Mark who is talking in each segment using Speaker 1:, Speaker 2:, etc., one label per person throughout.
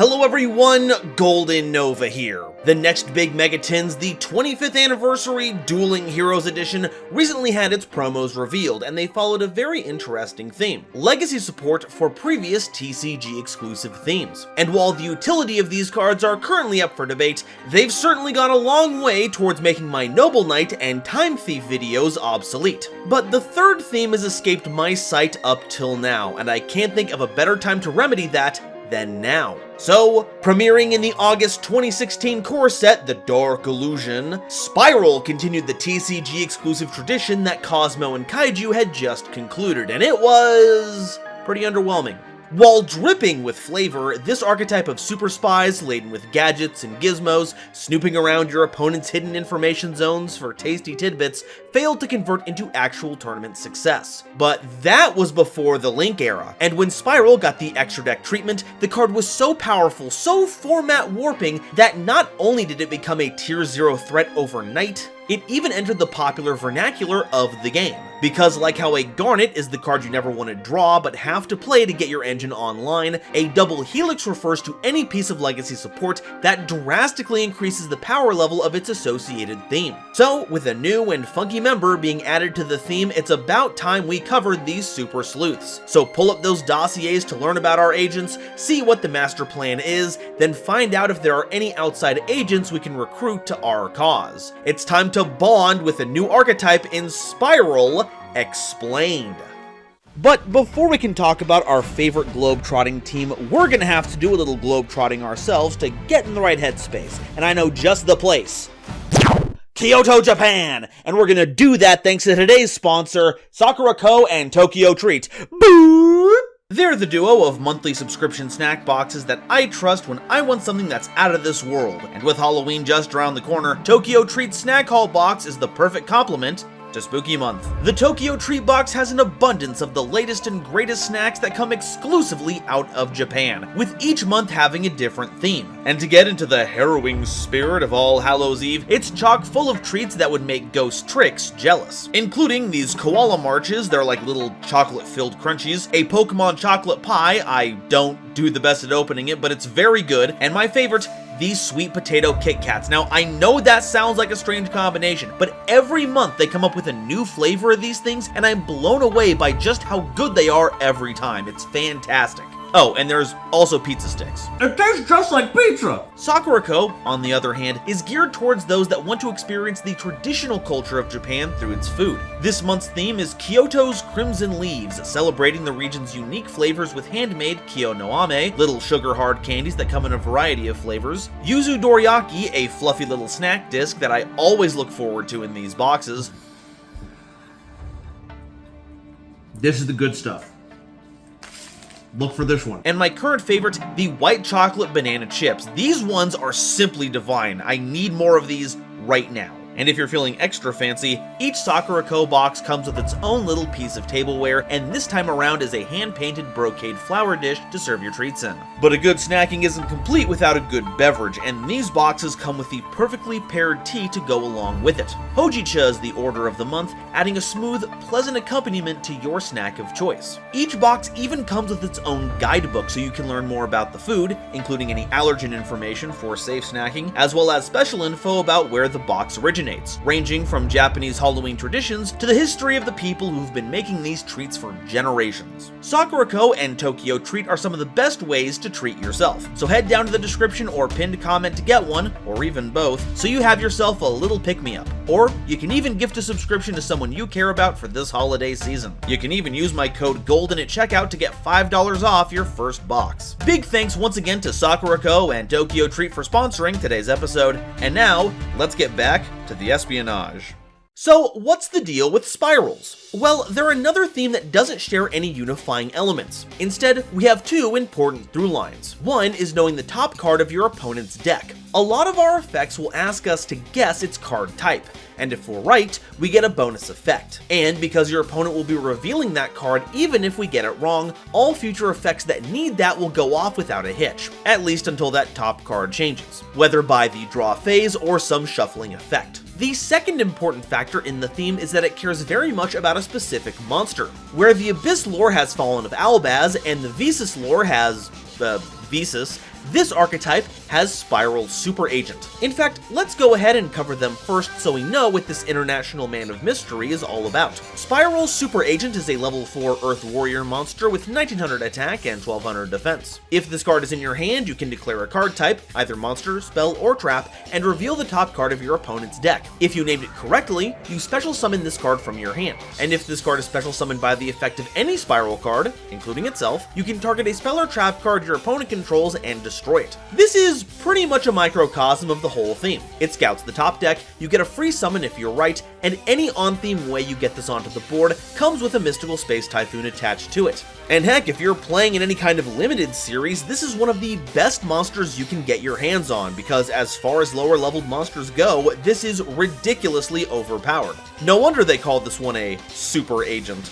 Speaker 1: Hello everyone, GoldenNova here. The next big Megatins, the 25th anniversary Dueling Heroes edition, recently had its promos revealed, and they followed a very interesting theme: legacy support for previous TCG exclusive themes. And while the utility of these cards are currently up for debate, they've certainly gone a long way towards making my Noble Knight and Time Thief videos obsolete. But the third theme has escaped my sight up till now, and I can't think of a better time to remedy that than now. So, premiering in the August 2016 core set, The Dark Illusion, SPYRAL continued the TCG exclusive tradition that Cosmo and Kaiju had just concluded, and it was pretty underwhelming. While dripping with flavor, this archetype of super spies laden with gadgets and gizmos, snooping around your opponent's hidden information zones for tasty tidbits, failed to convert into actual tournament success. But that was before the Link era, and when SPYRAL got the extra deck treatment, the card was so powerful, so format warping, that not only did it become a tier 0 threat overnight, it even entered the popular vernacular of the game. Because like how a Garnet is the card you never want to draw but have to play to get your engine online, a Double Helix refers to any piece of legacy support that drastically increases the power level of its associated theme. So, with a new and funky member being added to the theme, it's about time we covered these super sleuths. So pull up those dossiers to learn about our agents, see what the master plan is, then find out if there are any outside agents we can recruit to our cause. It's time to bond with a new archetype in SPYRAL Explained. But before we can talk about our favorite globetrotting team, we're gonna have to do a little globetrotting ourselves to get in the right headspace, and I know just the place: Kyoto, Japan! And we're gonna do that thanks to today's sponsor, Sakura Co. and Tokyo Treat. Boo! They're the duo of monthly subscription snack boxes that I trust when I want something that's out of this world. And with Halloween just around the corner, Tokyo Treat Snack Haul Box is the perfect complement to Spooky Month. The Tokyo Treat Box has an abundance of the latest and greatest snacks that come exclusively out of Japan, with each month having a different theme. And to get into the harrowing spirit of All Hallows Eve, it's chock full of treats that would make Ghost Tricks jealous, including these koala marches. They're like little chocolate-filled crunchies, a Pokemon chocolate pie. I don't do the best at opening it, but it's very good, and my favorite, these sweet potato Kit Kats. Now, I know that sounds like a strange combination, but every month they come up with a new flavor of these things, and I'm blown away by just how good they are every time. It's fantastic. Oh, and there's also pizza sticks.
Speaker 2: It tastes just like pizza!
Speaker 1: Sakura Co., on the other hand, is geared towards those that want to experience the traditional culture of Japan through its food. This month's theme is Kyoto's Crimson Leaves, celebrating the region's unique flavors with handmade kyo-no-ame, little sugar hard candies that come in a variety of flavors, yuzu dorayaki, a fluffy little snack disc that I always look forward to in these boxes.
Speaker 2: This is the good stuff. Look for this one.
Speaker 1: And my current favorite, the white chocolate banana chips. These ones are simply divine. I need more of these right now. And if you're feeling extra fancy, each Sakura Co. box comes with its own little piece of tableware, and this time around is a hand-painted brocade flower dish to serve your treats in. But a good snacking isn't complete without a good beverage, and these boxes come with the perfectly paired tea to go along with it. Hojicha is the order of the month, adding a smooth, pleasant accompaniment to your snack of choice. Each box even comes with its own guidebook so you can learn more about the food, including any allergen information for safe snacking, as well as special info about where the box originates, ranging from Japanese Halloween traditions to the history of the people who've been making these treats for generations. Sakura Co. and Tokyo Treat are some of the best ways to treat yourself, so head down to the description or pinned comment to get one, or even both, so you have yourself a little pick-me-up. Or you can even gift a subscription to someone you care about for this holiday season. You can even use my code GOLDEN at checkout to get $5 off your first box. Big thanks once again to Sakura Co. and Tokyo Treat for sponsoring today's episode, and now, let's get back to the espionage. So, what's the deal with spirals? Well, they're another theme that doesn't share any unifying elements. Instead, we have two important through lines. One is knowing the top card of your opponent's deck. A lot of our effects will ask us to guess its card type, and if we're right, we get a bonus effect. And because your opponent will be revealing that card even if we get it wrong, all future effects that need that will go off without a hitch, at least until that top card changes, whether by the draw phase or some shuffling effect. The second important factor in the theme is that it cares very much about a specific monster. Where the Abyss lore has Fallen of Albaz and the Visas lore has, Visas, This archetype has Spiral Super Agent. In fact, let's go ahead and cover them first so we know what this international man of mystery is all about. Spiral Super Agent is a level 4 Earth Warrior monster with 1900 attack and 1200 defense. If this card is in your hand, you can declare a card type, either monster, spell, or trap, and reveal the top card of your opponent's deck. If you named it correctly, you special summon this card from your hand. And if this card is special summoned by the effect of any Spiral card, including itself, you can target a spell or trap card your opponent controls and destroy it. This is pretty much a microcosm of the whole theme. It scouts the top deck, you get a free summon if you're right, and any on-theme way you get this onto the board comes with a mystical space typhoon attached to it. And heck, if you're playing in any kind of limited series, this is one of the best monsters you can get your hands on, because as far as lower leveled monsters go, this is ridiculously overpowered. No wonder they called this one a super agent.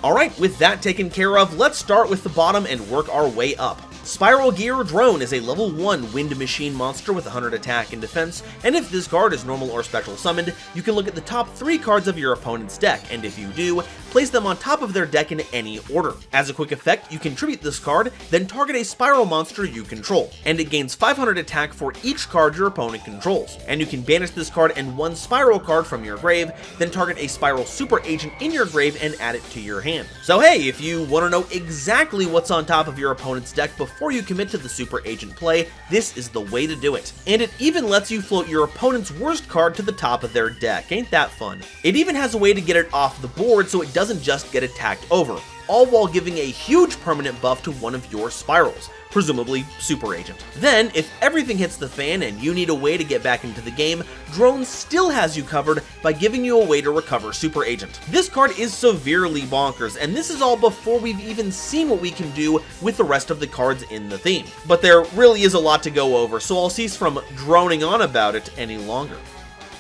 Speaker 1: Alright, with that taken care of, let's start with the bottom and work our way up. Spiral Gear Drone is a level 1 wind machine monster with 100 attack and defense, and if this card is normal or special summoned, you can look at the top 3 cards of your opponent's deck, and if you do, place them on top of their deck in any order. As a quick effect, you can tribute this card, then target a Spiral monster you control, and it gains 500 attack for each card your opponent controls. And you can banish this card and 1 Spiral card from your grave, then target a Spiral Super Agent in your grave and add it to your hand. So hey, if you want to know exactly what's on top of your opponent's deck before you commit to the Super Agent play, this is the way to do it. And it even lets you float your opponent's worst card to the top of their deck. Ain't that fun? It even has a way to get it off the board so it doesn't just get attacked over, all while giving a huge permanent buff to one of your Spirals, presumably Super Agent. Then, if everything hits the fan and you need a way to get back into the game, Drone still has you covered by giving you a way to recover Super Agent. This card is severely bonkers, and this is all before we've even seen what we can do with the rest of the cards in the theme. But there really is a lot to go over, so I'll cease from droning on about it any longer.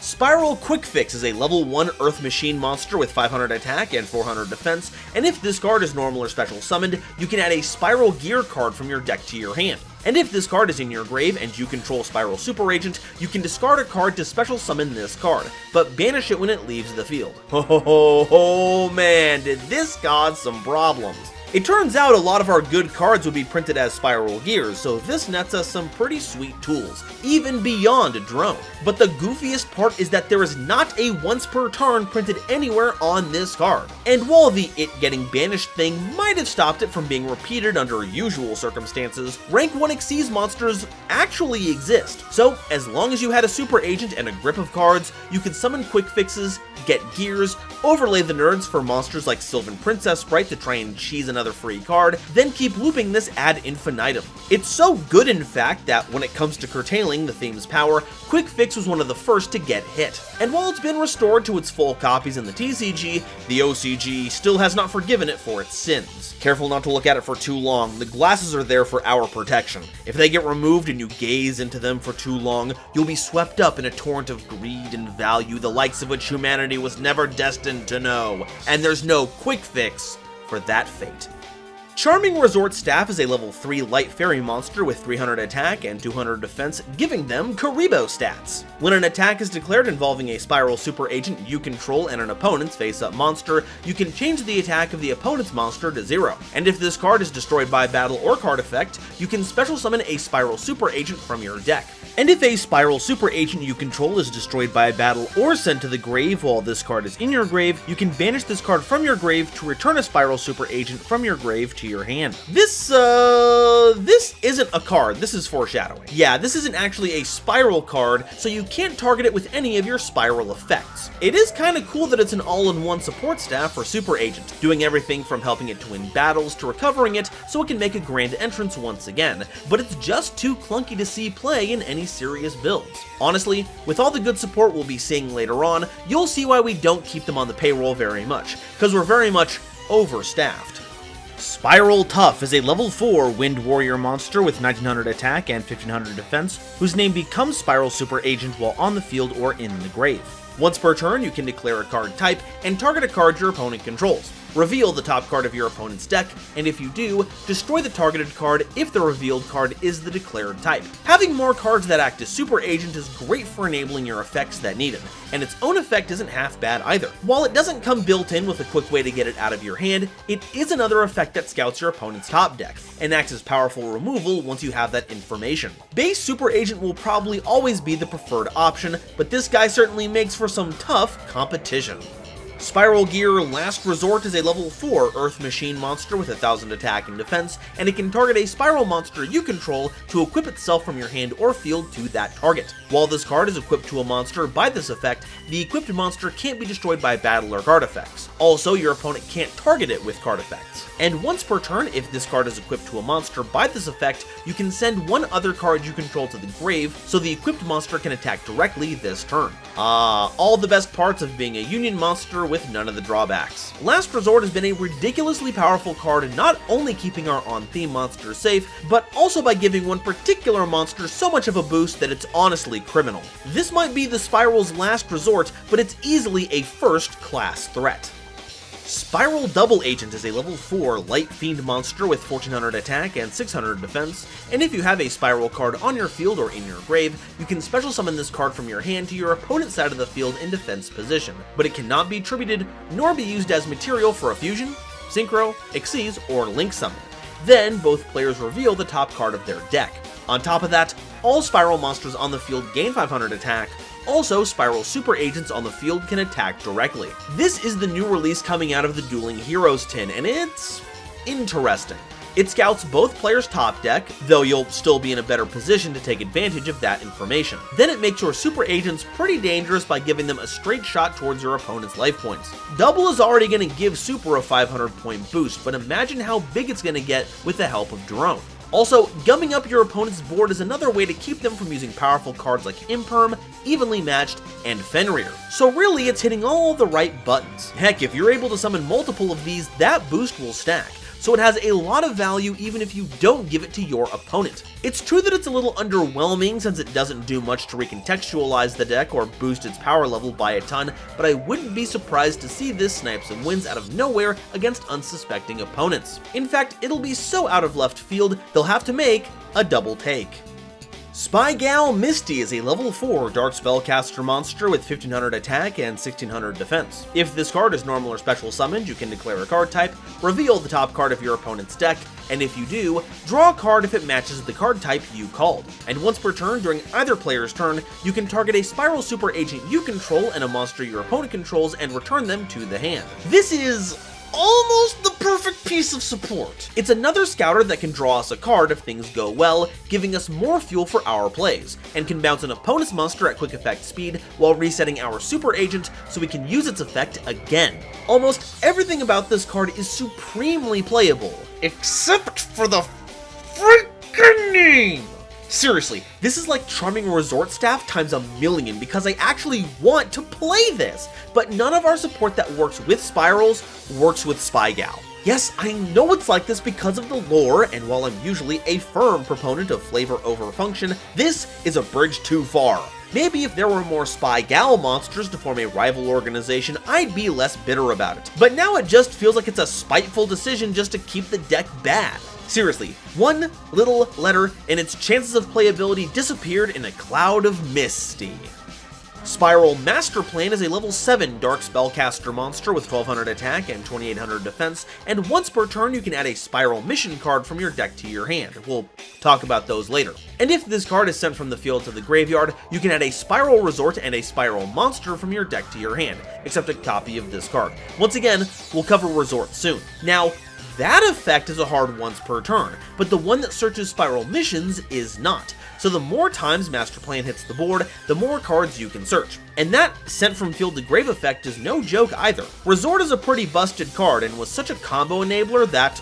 Speaker 1: Spiral Quik-Fix is a level 1 Earth Machine monster with 500 attack and 400 defense, and if this card is normal or special summoned, you can add a Spiral Gear card from your deck to your hand. And if this card is in your grave and you control Spiral Super Agent, you can discard a card to special summon this card, but banish it when it leaves the field. Oh man, did this cause some problems. It turns out a lot of our good cards would be printed as Spiral Gears, so this nets us some pretty sweet tools, even beyond a Drone. But the goofiest part is that there is not a once per turn printed anywhere on this card. And while the it getting banished thing might have stopped it from being repeated under usual circumstances, rank 1 Xyz monsters actually exist. So as long as you had a Super Agent and a grip of cards, you could summon Quick Fixes, get gears, overlay the nerds for monsters like Sylvan Princess Sprite to try and cheese another free card, then keep looping this ad infinitum. It's so good in fact that when it comes to curtailing the theme's power, Quik-Fix was one of the first to get hit. And while it's been restored to its full copies in the TCG, the OCG still has not forgiven it for its sins. Careful not to look at it for too long, the glasses are there for our protection. If they get removed and you gaze into them for too long, you'll be swept up in a torrent of greed and value the likes of which humanity was never destined to know, and there's no quick fix for that fate. Charming Resort Staff is a level 3 light fairy monster with 300 attack and 200 defense, giving them Karibo stats. When an attack is declared involving a Spiral Super Agent you control and an opponent's face-up monster, you can change the attack of the opponent's monster to 0. And if this card is destroyed by battle or card effect, you can special summon a Spiral Super Agent from your deck. And if a Spiral Super Agent you control is destroyed by a battle or sent to the grave while this card is in your grave, you can banish this card from your grave to return a Spiral Super Agent from your grave to your hand. This isn't a card, this is foreshadowing. Yeah, this isn't actually a Spiral card, so you can't target it with any of your Spiral effects. It is kinda cool that it's an all-in-one support staff for Super Agent, doing everything from helping it to win battles to recovering it so it can make a grand entrance once again, but it's just too clunky to see play in any serious builds. Honestly, with all the good support we'll be seeing later on, you'll see why we don't keep them on the payroll very much, because we're very much overstaffed. Spiral Tough is a level 4 Wind Warrior monster with 1900 attack and 1500 defense, whose name becomes Spiral Super Agent while on the field or in the grave. Once per turn, you can declare a card type and target a card your opponent controls. reveal the top card of your opponent's deck, and if you do, destroy the targeted card if the revealed card is the declared type. Having more cards that act as Super Agent is great for enabling your effects that need it, and its own effect isn't half bad either. While it doesn't come built in with a quick way to get it out of your hand, it is another effect that scouts your opponent's top deck, and acts as powerful removal once you have that information. Base Super Agent will probably always be the preferred option, but this guy certainly makes for some tough competition. Spiral Gear Last Resort is a level 4 Earth Machine monster with 1000 attack and defense, and it can target a Spiral monster you control to equip itself from your hand or field to that target. While this card is equipped to a monster by this effect, the equipped monster can't be destroyed by battle or card effects. Also, your opponent can't target it with card effects. And once per turn, if this card is equipped to a monster by this effect, you can send one other card you control to the grave, so the equipped monster can attack directly this turn. All the best parts of being a union monster with none of the drawbacks. Last Resort has been a ridiculously powerful card, not only keeping our on-theme monsters safe, but also by giving one particular monster so much of a boost that it's honestly criminal. This might be the Spiral's last resort, but it's easily a first-class threat. Spiral Double Agent is a level 4 Light Fiend monster with 1400 attack and 600 defense, and if you have a Spiral card on your field or in your grave, you can special summon this card from your hand to your opponent's side of the field in defense position, but it cannot be tributed nor be used as material for a fusion, synchro, Xyz, or link summon. Then both players reveal the top card of their deck. On top of that, all Spiral monsters on the field gain 500 attack. Also, Spiral Super Agents on the field can attack directly. This is the new release coming out of the Dueling Heroes tin, and it's interesting. It scouts both players' top deck, though you'll still be in a better position to take advantage of that information. Then it makes your Super Agents pretty dangerous by giving them a straight shot towards your opponent's life points. Double is already going to give Super a 500 point boost, but imagine how big it's going to get with the help of Drone. Also, gumming up your opponent's board is another way to keep them from using powerful cards like Imperm, Evenly Matched, and Fenrir. So really, it's hitting all the right buttons. Heck, if you're able to summon multiple of these, that boost will stack. So it has a lot of value even if you don't give it to your opponent. It's true that it's a little underwhelming since it doesn't do much to recontextualize the deck or boost its power level by a ton, but I wouldn't be surprised to see this snipe some wins out of nowhere against unsuspecting opponents. In fact, it'll be so out of left field, they'll have to make a double take. Spy Gal Misty is a level 4 Dark Spellcaster monster with 1500 attack and 1600 defense. If this card is normal or special summoned, you can declare a card type, reveal the top card of your opponent's deck, and if you do, draw a card if it matches the card type you called. And once per turn during either player's turn, you can target a Spiral Super Agent you control and a monster your opponent controls and return them to the hand. This is almost the perfect piece of support. It's another scouter that can draw us a card if things go well, giving us more fuel for our plays, and can bounce an opponent's monster at quick effect speed while resetting our Super Agent so we can use its effect again. Almost everything about this card is supremely playable, except for the freaking name! Seriously, this is like Charming Resort Staff times a million because I actually want to play this, but none of our support that works with Spirals works with Spy Gal. Yes, I know it's like this because of the lore, and while I'm usually a firm proponent of flavor over function, this is a bridge too far. Maybe if there were more Spy Gal monsters to form a rival organization, I'd be less bitter about it. But now it just feels like it's a spiteful decision just to keep the deck bad. Seriously, one little letter and its chances of playability disappeared in a cloud of misty. Spiral Master Plan is a level 7 Dark Spellcaster monster with 1200 attack and 2800 defense, and once per turn you can add a Spiral Mission card from your deck to your hand. We'll talk about those later. And if this card is sent from the field to the graveyard, you can add a Spiral Resort and a Spiral Monster from your deck to your hand, except a copy of this card. Once again, we'll cover Resort soon. Now, that effect is a hard once per turn, but the one that searches Spiral Missions is not. So the more times Master Plan hits the board, the more cards you can search. And that sent from field to grave effect is no joke either. Resort is a pretty busted card and was such a combo enabler that,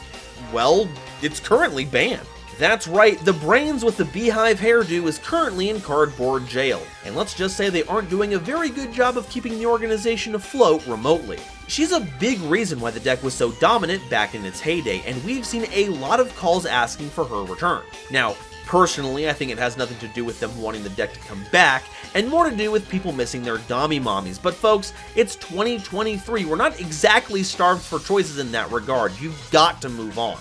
Speaker 1: well, it's currently banned. That's right, the brains with the beehive hairdo is currently in cardboard jail, and let's just say they aren't doing a very good job of keeping the organization afloat remotely. She's a big reason why the deck was so dominant back in its heyday, and we've seen a lot of calls asking for her return. Now, Personally, I think it has nothing to do with them wanting the deck to come back, and more to do with people missing their Dami Mommies. But folks, it's 2023, we're not exactly starved for choices in that regard, you've got to move on.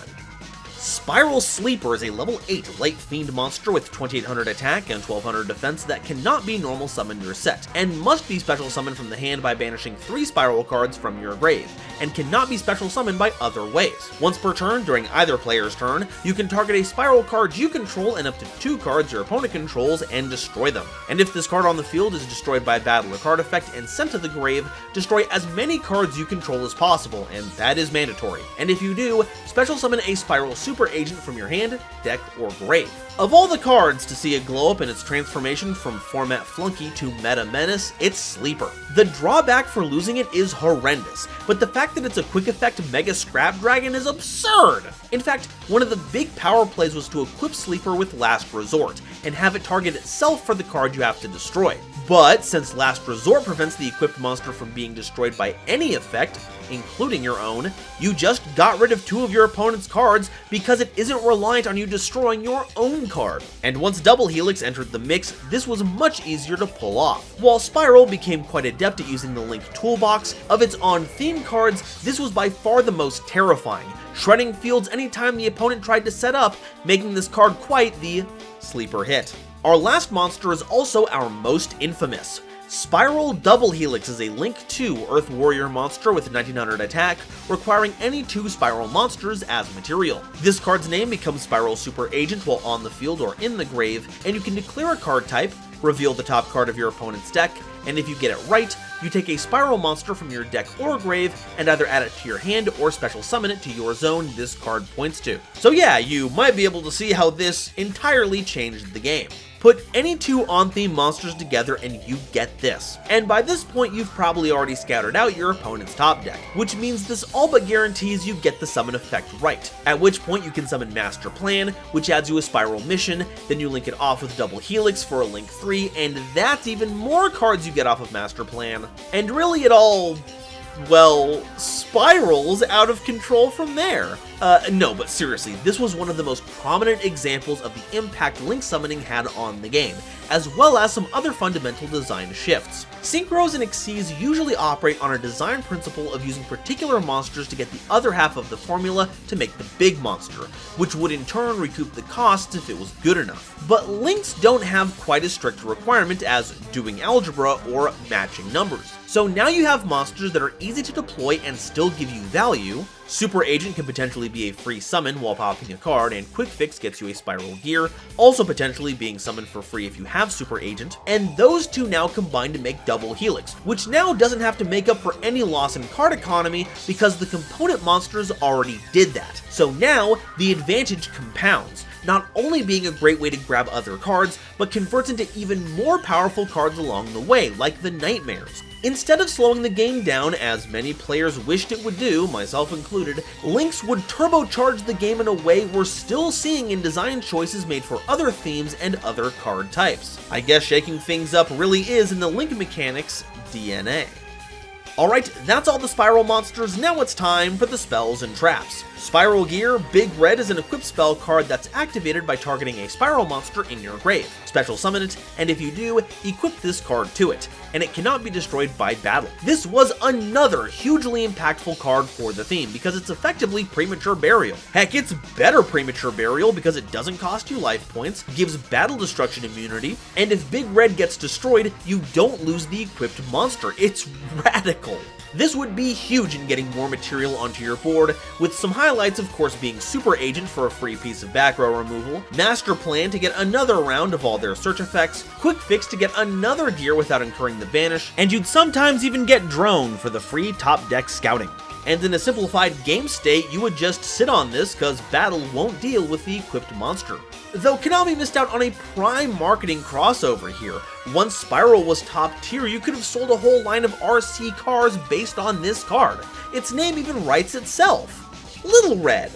Speaker 1: Spiral Sleeper is a level 8 Light Fiend monster with 2800 attack and 1200 defense that cannot be normal summoned or set, and must be special summoned from the hand by banishing 3 Spiral cards from your grave, and cannot be special summoned by other ways. Once per turn, during either player's turn, you can target a Spiral card you control and up to 2 cards your opponent controls and destroy them. And if this card on the field is destroyed by battle or card effect and sent to the grave, destroy as many cards you control as possible, and that is mandatory. And if you do, special summon a Spiral Super Agent from your hand, deck, or grave. Of all the cards to see it glow up in its transformation from format flunky to meta menace, it's Sleeper. The drawback for losing it is horrendous, but the fact that it's a quick effect Mega Scrap Dragon is absurd! In fact, one of the big power plays was to equip Sleeper with Last Resort, and have it target itself for the card you have to destroy. But since Last Resort prevents the equipped monster from being destroyed by any effect, including your own, you just got rid of 2 of your opponent's cards because it isn't reliant on you destroying your own card. And once Double Helix entered the mix, this was much easier to pull off. While Spiral became quite adept at using the Link toolbox, of its on-theme cards, this was by far the most terrifying, shredding fields anytime the opponent tried to set up, making this card quite the sleeper hit. Our last monster is also our most infamous. Spiral Double Helix is a Link 2 Earth Warrior monster with 1900 attack, requiring any 2 Spiral monsters as material. This card's name becomes Spiral Super Agent while on the field or in the grave, and you can declare a card type, reveal the top card of your opponent's deck, and if you get it right, you take a Spiral monster from your deck or grave and either add it to your hand or special summon it to your zone this card points to. So yeah, you might be able to see how this entirely changed the game. Put any 2 on-theme monsters together and you get this. And by this point you've probably already scouted out your opponent's top deck, which means this all but guarantees you get the summon effect right, at which point you can summon Master Plan, which adds you a Spiral mission, then you link it off with Double Helix for a Link 3, and that's even more cards you get off of Master Plan. And really it all, well, spirals out of control from there. No, but seriously, this was one of the most prominent examples of the impact Link summoning had on the game, as well as some other fundamental design shifts. Synchros and Xyz usually operate on a design principle of using particular monsters to get the other half of the formula to make the big monster, which would in turn recoup the costs if it was good enough. But Links don't have quite as strict a requirement as doing algebra or matching numbers. So now you have monsters that are easy to deploy and still give you value. Super Agent can potentially be a free summon while popping a card, and Quik-Fix gets you a Spiral Gear, also potentially being summoned for free if you have Super Agent, and those 2 now combine to make Double Helix, which now doesn't have to make up for any loss in card economy because the component monsters already did that. So now, the advantage compounds, not only being a great way to grab other cards, but converts into even more powerful cards along the way, like the Nightmares. Instead of slowing the game down, as many players wished it would do, myself included, Links would turbocharge the game in a way we're still seeing in design choices made for other themes and other card types. I guess shaking things up really is in the Link mechanics' DNA. Alright, that's all the Spiral monsters, now it's time for the spells and traps. Spiral Gear Big Red is an equipped spell card that's activated by targeting a Spiral monster in your grave. Special summon it, and if you do, equip this card to it, and it cannot be destroyed by battle. This was another hugely impactful card for the theme, because it's effectively Premature Burial. Heck, it's better Premature Burial because it doesn't cost you life points, gives battle destruction immunity, and if Big Red gets destroyed, you don't lose the equipped monster. It's radical. This would be huge in getting more material onto your board, with some highlights of course being Super Agent for a free piece of back row removal, Master Plan to get another round of all their search effects, Quik-Fix to get another gear without incurring the banish, and you'd sometimes even get Drone for the free top deck scouting. And in a simplified game state, you would just sit on this cause battle won't deal with the equipped monster. Though Konami missed out on a prime marketing crossover here. Once Spiral was top tier, you could have sold a whole line of RC cars based on this card. Its name even writes itself. Little Red.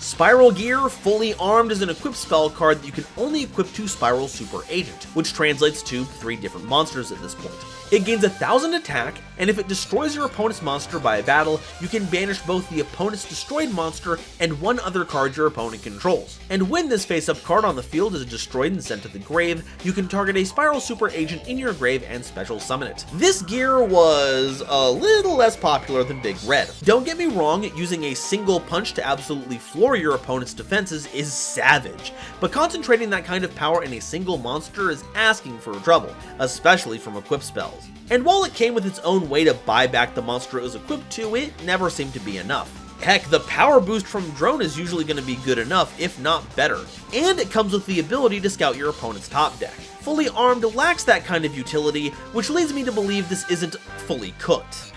Speaker 1: Spiral Gear, fully armed, is an equipped spell card that you can only equip to Spiral Super Agent, which translates to 3 different monsters at this point. It gains 1000 attack, and if it destroys your opponent's monster by a battle, you can banish both the opponent's destroyed monster and 1 other card your opponent controls. And when this face-up card on the field is destroyed and sent to the grave, you can target a Spiral Super Agent in your grave and special summon it. This gear was a little less popular than Big Red. Don't get me wrong, using a single punch to absolutely floor your opponent's defenses is savage, but concentrating that kind of power in a single monster is asking for trouble, especially from equipped spells. And while it came with its own way to buy back the monster it was equipped to, it never seemed to be enough. Heck, the power boost from Drone is usually going to be good enough, if not better. And it comes with the ability to scout your opponent's top deck. Fully armed lacks that kind of utility, which leads me to believe this isn't fully cooked.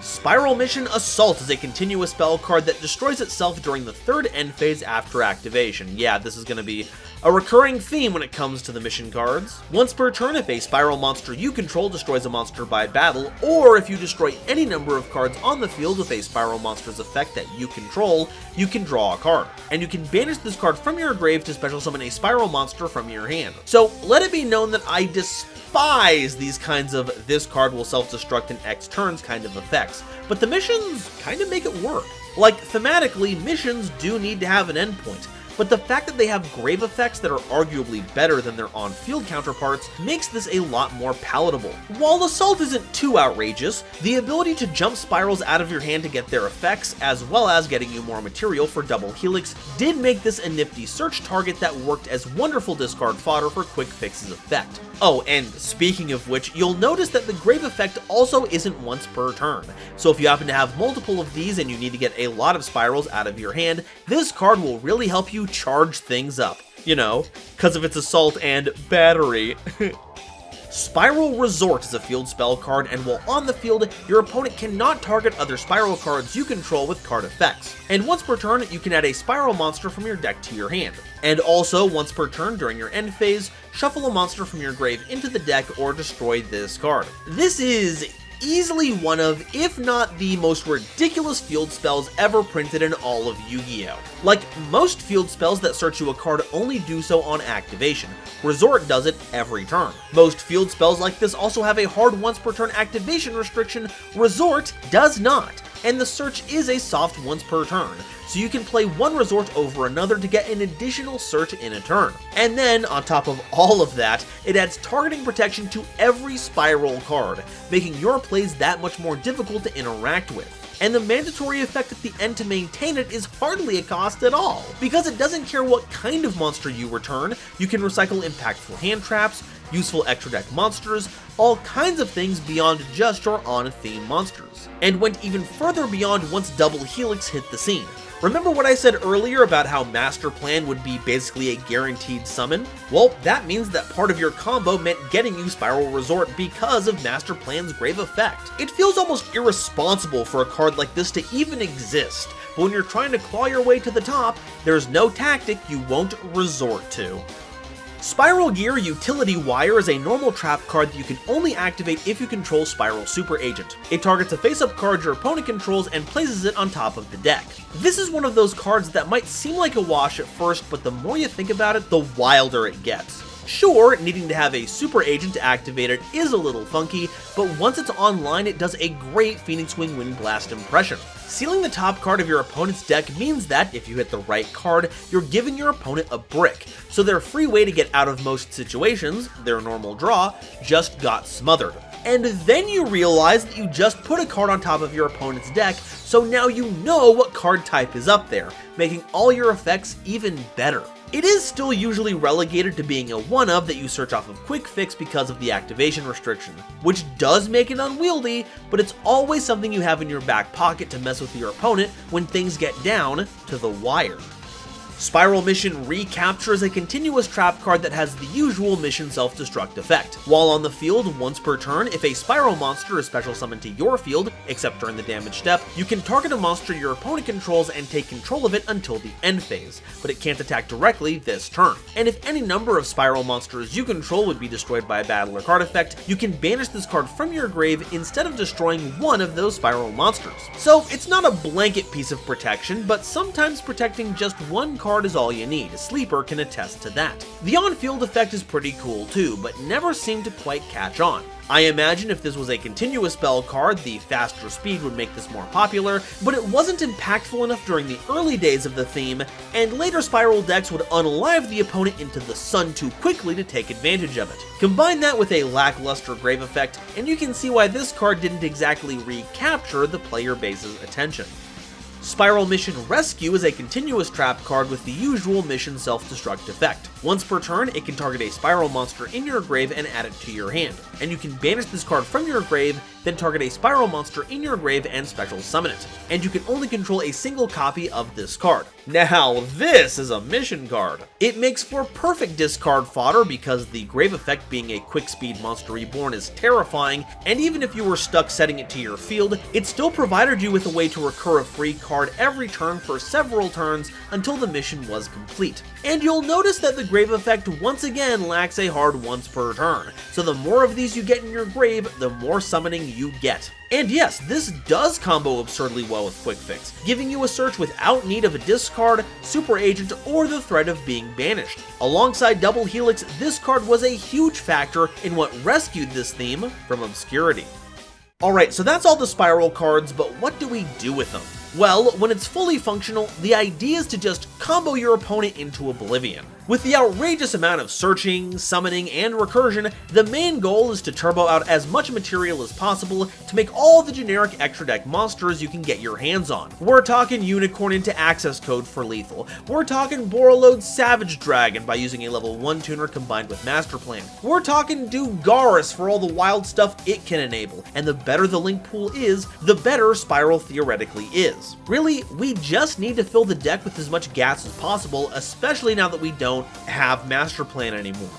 Speaker 1: Spiral Mission Assault is a continuous spell card that destroys itself during the 3rd end phase after activation. Yeah, this is going to be a recurring theme when it comes to the mission cards. Once per turn, if a Spiral monster you control destroys a monster by battle, or if you destroy any number of cards on the field with a Spiral monster's effect that you control, you can draw a card. And you can banish this card from your grave to special summon a Spiral monster from your hand. So let it be known that I despise these kinds of this card will self-destruct in X turns kind of effects, but the missions kind of make it work. Like, thematically, missions do need to have an endpoint, but the fact that they have grave effects that are arguably better than their on-field counterparts makes this a lot more palatable. While Assault isn't too outrageous, the ability to jump spirals out of your hand to get their effects, as well as getting you more material for double Helix, did make this a nifty search target that worked as wonderful discard fodder for Quik-Fix's effect. Oh, and speaking of which, you'll notice that the grave effect also isn't once per turn, so if you happen to have multiple of these and you need to get a lot of spirals out of your hand, this card will really help you charge things up, you know, because of its assault and battery. Spiral Resort is a field spell card, and while on the field, your opponent cannot target other Spiral cards you control with card effects. And once per turn, you can add a Spiral monster from your deck to your hand. And also, once per turn during your end phase, shuffle a monster from your grave into the deck or destroy this card. This is easily one of, if not the most ridiculous field spells ever printed in all of Yu-Gi-Oh! Like most field spells that search you a card only do so on activation. Resort does it every turn. Most field spells like this also have a hard once per turn activation restriction. Resort does not, and the search is a soft once per turn, so you can play one resort over another to get an additional search in a turn. And then, on top of all of that, it adds targeting protection to every Spiral card, making your plays that much more difficult to interact with. And the mandatory effect at the end to maintain it is hardly a cost at all, because it doesn't care what kind of monster you return. You can recycle impactful hand traps, useful extra deck monsters, all kinds of things beyond just your on-theme monsters, and went even further beyond once Double Helix hit the scene. Remember what I said earlier about how Master Plan would be basically a guaranteed summon? Well, that means that part of your combo meant getting you Spiral Resort because of Master Plan's grave effect. It feels almost irresponsible for a card like this to even exist, but when you're trying to claw your way to the top, there's no tactic you won't resort to. Spiral Gear Utility Wire is a normal trap card that you can only activate if you control Spiral Super Agent. It targets a face-up card your opponent controls and places it on top of the deck. This is one of those cards that might seem like a wash at first, but the more you think about it, the wilder it gets. Sure, needing to have a Super Agent to activate it is a little funky, but once it's online, it does a great Phoenix Wing Wind Blast impression. Sealing the top card of your opponent's deck means that, if you hit the right card, you're giving your opponent a brick, so their free way to get out of most situations, their normal draw, just got smothered. And then you realize that you just put a card on top of your opponent's deck, so now you know what card type is up there, making all your effects even better. It is still usually relegated to being a one-of that you search off of Quik-Fix because of the activation restriction, which does make it unwieldy, but it's always something you have in your back pocket to mess with your opponent when things get down to the wire. Spiral Mission Recapture is a continuous trap card that has the usual mission self-destruct effect. While on the field, once per turn, if a Spiral Monster is special summoned to your field, except during the damage step, you can target a monster your opponent controls and take control of it until the end phase, but it can't attack directly this turn. And if any number of Spiral Monsters you control would be destroyed by a battle or card effect, you can banish this card from your grave instead of destroying one of those Spiral Monsters. So it's not a blanket piece of protection, but sometimes protecting just one card is all you need. Sleeper can attest to that. The on-field effect is pretty cool too, but never seemed to quite catch on. I imagine if this was a continuous spell card, the faster speed would make this more popular, but it wasn't impactful enough during the early days of the theme, and later Spiral decks would unalive the opponent into the sun too quickly to take advantage of it. Combine that with a lackluster grave effect, and you can see why this card didn't exactly recapture the player base's attention. Spiral Mission Rescue is a continuous trap card with the usual mission self-destruct effect. Once per turn, it can target a Spiral Monster in your grave and add it to your hand, and you can banish this card from your grave, then target a Spiral Monster in your grave and special summon it, and you can only control a single copy of this card. Now this is a mission card. It makes for perfect discard fodder because the grave effect being a quick speed monster reborn is terrifying, and even if you were stuck setting it to your field, it still provided you with a way to recur a free card every turn for several turns until the mission was complete. And you'll notice that the grave effect once again lacks a hard once per turn, so the more of these you get in your grave, the more summoning you get. And yes, this does combo absurdly well with Quik-Fix, giving you a search without need of a discard, super agent, or the threat of being banished. Alongside Double Helix, this card was a huge factor in what rescued this theme from obscurity. Alright, so that's all the Spiral cards, but what do we do with them? Well, when it's fully functional, the idea is to just combo your opponent into oblivion. With the outrageous amount of searching, summoning, and recursion, the main goal is to turbo out as much material as possible to make all the generic extra deck monsters you can get your hands on. We're talking Unicorn into Access Code for lethal. We're talking Borreload Savage Dragon by using a level 1 tuner combined with Master Plan. We're talking Dugaris for all the wild stuff it can enable, and the better the link pool is, the better Spiral theoretically is. Really, we just need to fill the deck with as much gas as possible, especially now that we don't have Master Plan anymore.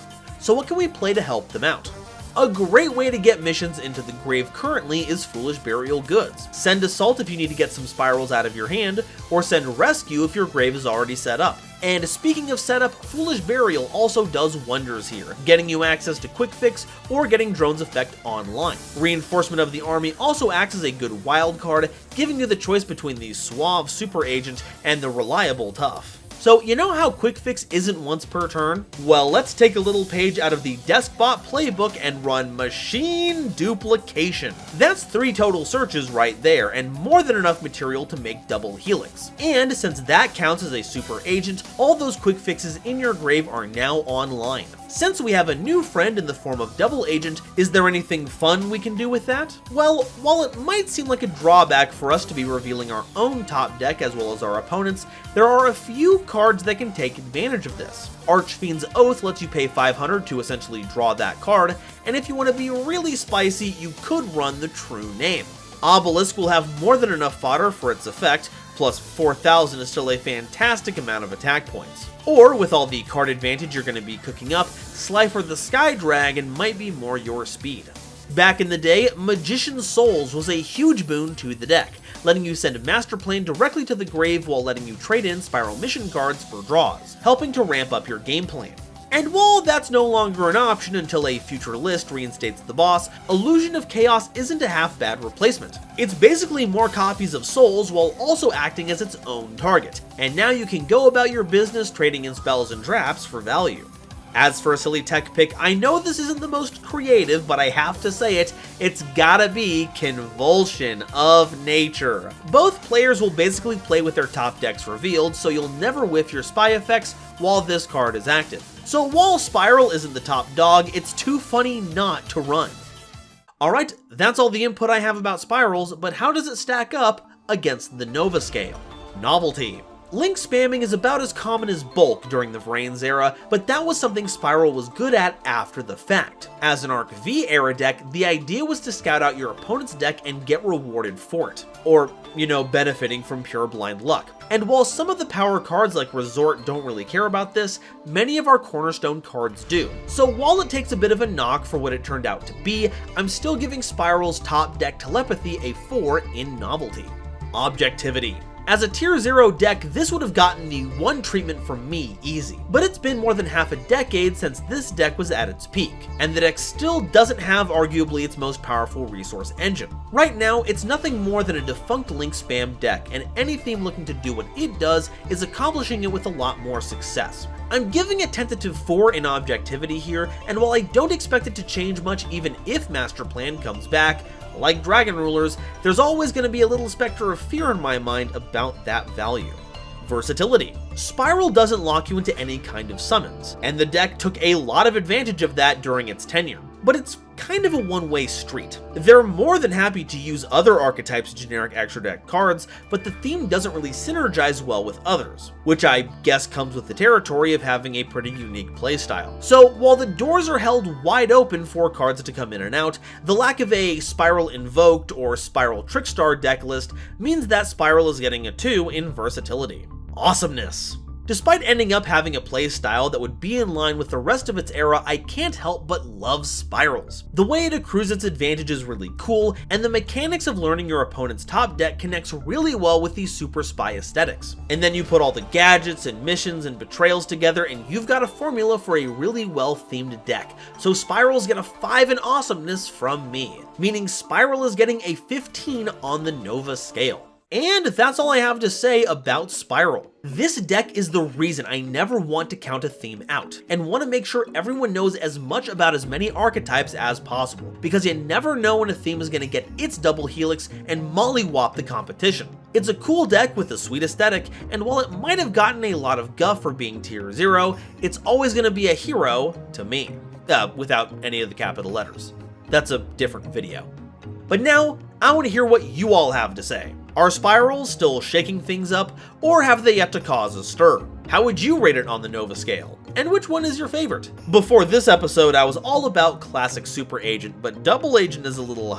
Speaker 1: So what can we play to help them out? A great way to get missions into the grave currently is Foolish Burial Goods. Send Assault if you need to get some spirals out of your hand, or send Rescue if your grave is already set up. And speaking of setup, Foolish Burial also does wonders here, getting you access to Quik-Fix or getting Drone's effect online. Reinforcement of the Army also acts as a good wild card, giving you the choice between the suave super agent and the reliable tough. So you know how Quik-Fix isn't once per turn? Well, let's take a little page out of the Deskbot playbook and run Machine Duplication. That's 3 total searches right there, and more than enough material to make Double Helix. And since that counts as a super agent, all those Quik-Fixes in your grave are now online. Since we have a new friend in the form of Double Agent, is there anything fun we can do with that? Well, while it might seem like a drawback for us to be revealing our own top deck as well as our opponents, there are a few cards that can take advantage of this. Archfiend's Oath lets you pay 500 to essentially draw that card, and if you want to be really spicy, you could run the True Name. Obelisk will have more than enough fodder for its effect, plus 4,000 is still a fantastic amount of attack points. Or, with all the card advantage you're going to be cooking up, Slifer the Sky Dragon might be more your speed. Back in the day, Magician's Souls was a huge boon to the deck, letting you send Master Plan directly to the grave while letting you trade in Spiral Mission cards for draws, helping to ramp up your game plan. And while that's no longer an option until a future list reinstates the boss, Illusion of Chaos isn't a half-bad replacement. It's basically more copies of Souls while also acting as its own target, and now you can go about your business trading in spells and traps for value. As for a silly tech pick, I know this isn't the most creative, but I have to say it, it's gotta be Convulsion of Nature. Both players will basically play with their top decks revealed, so you'll never whiff your spy effects while this card is active. So while Spiral isn't the top dog, it's too funny not to run. Alright, that's all the input I have about Spirals, but how does it stack up against the Nova scale? Novelty. Link spamming is about as common as bulk during the Vrains era, but that was something Spyral was good at after the fact. As an Arc V era deck, the idea was to scout out your opponent's deck and get rewarded for it. Or, benefiting from pure blind luck. And while some of the power cards like Resort don't really care about this, many of our cornerstone cards do. So while it takes a bit of a knock for what it turned out to be, I'm still giving Spyral's top deck Telepathy a 4 in novelty. Objectivity. As a tier 0 deck, this would have gotten the 1 treatment from me easy, but it's been more than half a decade since this deck was at its peak, and the deck still doesn't have arguably its most powerful resource engine. Right now, it's nothing more than a defunct Link spam deck, and any theme looking to do what it does is accomplishing it with a lot more success. I'm giving a tentative 4 in objectivity here, and while I don't expect it to change much even if Master Plan comes back, like Dragon Rulers, there's always going to be a little specter of fear in my mind about that value. Versatility. Spyral doesn't lock you into any kind of summons, and the deck took a lot of advantage of that during its tenure. But it's kind of a one-way street. They're more than happy to use other archetypes' generic extra deck cards, but the theme doesn't really synergize well with others, which I guess comes with the territory of having a pretty unique playstyle. So while the doors are held wide open for cards to come in and out, the lack of a Spyral Invoked or Spyral Trickstar deck list means that Spyral is getting a 2 in versatility. Awesomeness. Despite ending up having a playstyle that would be in line with the rest of its era, I can't help but love Spyrals. The way it accrues its advantage is really cool, and the mechanics of learning your opponent's top deck connects really well with these super spy aesthetics. And then you put all the gadgets and missions and betrayals together and you've got a formula for a really well themed deck. So Spyrals get a 5 in awesomeness from me, meaning Spyral is getting a 15 on the Nova scale. And that's all I have to say about Spyral. This deck is the reason I never want to count a theme out, and want to make sure everyone knows as much about as many archetypes as possible, because you never know when a theme is going to get its double helix and mollywop the competition. It's a cool deck with a sweet aesthetic, and while it might have gotten a lot of guff for being tier 0, it's always going to be a hero to me, without any of the capital letters. That's a different video. But now, I want to hear what you all have to say. Are Spyrals still shaking things up, or have they yet to cause a stir? How would you rate it on the Nova scale? And which one is your favorite? Before this episode, I was all about classic Super Agent, but Double Agent is a little...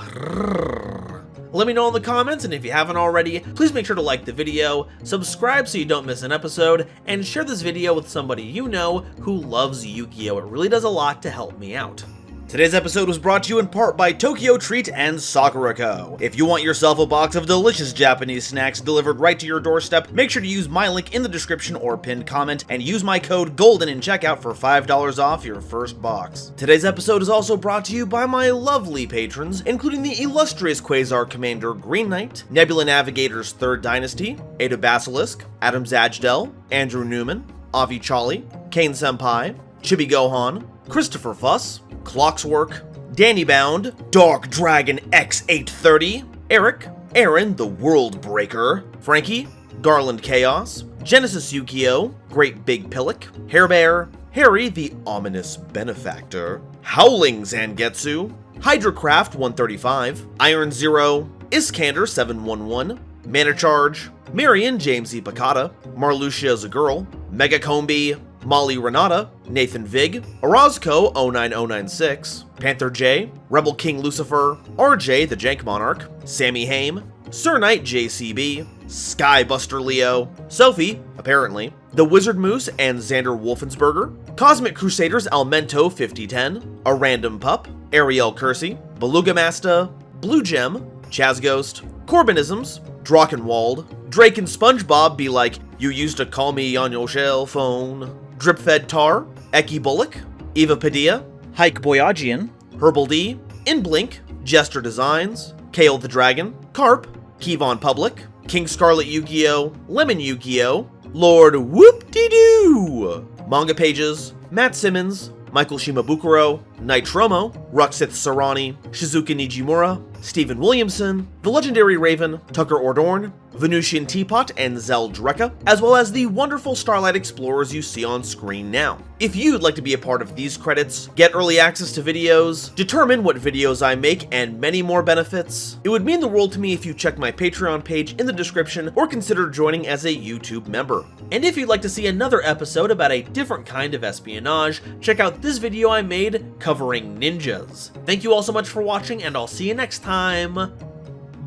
Speaker 1: Let me know in the comments, and if you haven't already, please make sure to like the video, subscribe so you don't miss an episode, and share this video with somebody you know who loves Yu-Gi-Oh! It really does a lot to help me out. Today's episode was brought to you in part by Tokyo Treat and Sakura Co. If you want yourself a box of delicious Japanese snacks delivered right to your doorstep, make sure to use my link in the description or pinned comment and use my code GOLDEN in checkout for $5 off your first box. Today's episode is also brought to you by my lovely patrons, including the illustrious Quasar Commander Green Knight, Nebula Navigator's 3rd Dynasty, Ada Basilisk, Adam Zajdel, Andrew Newman, Avi Chali, Kane Senpai, Chibi Gohan, Christopher Fuss, Clockswork, Danny Bound, Dark Dragon X830, Eric, Aaron the World Breaker, Frankie, Garland Chaos, Genesis Yugioh, Great Big Pillock, Hairbear, Harry the Ominous Benefactor, Howling Zangetsu, Hydracraft 135, Iron Zero, Iskander 711, Mana Charge, Marion James E. Picata, Marluxia Zagirl, Mega Combi, Molly Renata, Nathan Vig, Orozco 09096, Panther J, Rebel King Lucifer, RJ the Jank Monarch, Sammy Haim, Sir Knight JCB, Skybuster Leo, Sophie, apparently, The Wizard Moose and Xander Wolfensberger, Cosmic Crusaders Almento 5010, A Random Pup, Ariel Kersey, Beluga Masta, Blue Gem, Chaz Ghost, Corbinisms, Drachenwald, Drake and SpongeBob be like, you used to call me on your shell phone, Dripfed Tar, Eki Bullock, Eva Padilla, Hike Boyagian, Herbal D, Inblink, Jester Designs, Kale the Dragon, Carp, Kevon Public, King Scarlet Yu-Gi-Oh!, Lemon Yu-Gi-Oh!, Lord Whoop-De-Doo, Manga Pages, Matt Simmons, Michael Shimabukuro, Nitromo, Ruxith Sarani, Shizuka Nijimura, Stephen Williamson, The Legendary Raven, Tucker Ordorn, Venusian Teapot and Zeldreka, as well as the wonderful Starlight Explorers you see on screen now. If you'd like to be a part of these credits, get early access to videos, determine what videos I make, and many more benefits, it would mean the world to me if you check my Patreon page in the description or consider joining as a YouTube member. And if you'd like to see another episode about a different kind of espionage, check out this video I made covering ninjas. Thank you all so much for watching, and I'll see you next time.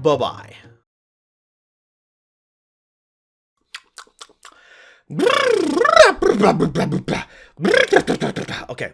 Speaker 1: Bye-bye. Okay.